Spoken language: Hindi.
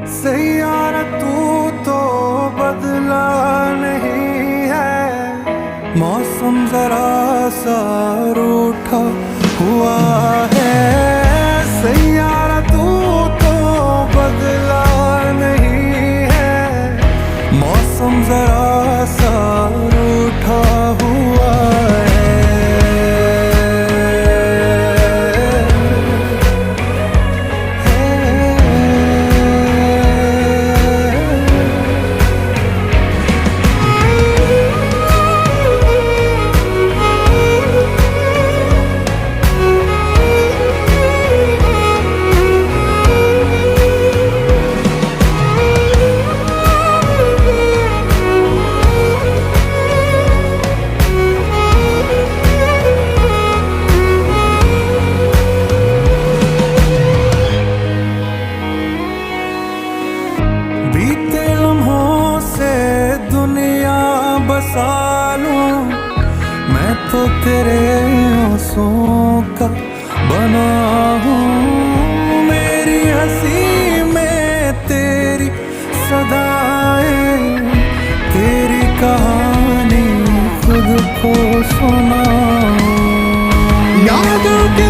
सैयारा तू तो बदला नहीं है, मौसम जरा सा रूठा हुआ है। सैयारा तू तो बदला नहीं है, मौसम जरा सा रूठा हुआ है। बीते लम्हों से दुनिया बसा लूं, मैं तो तेरे आंसुओं का बना हूँ। मेरी हंसी में तेरी सदाएं, तेरी कहानी खुद को सुनाऊं। यादों के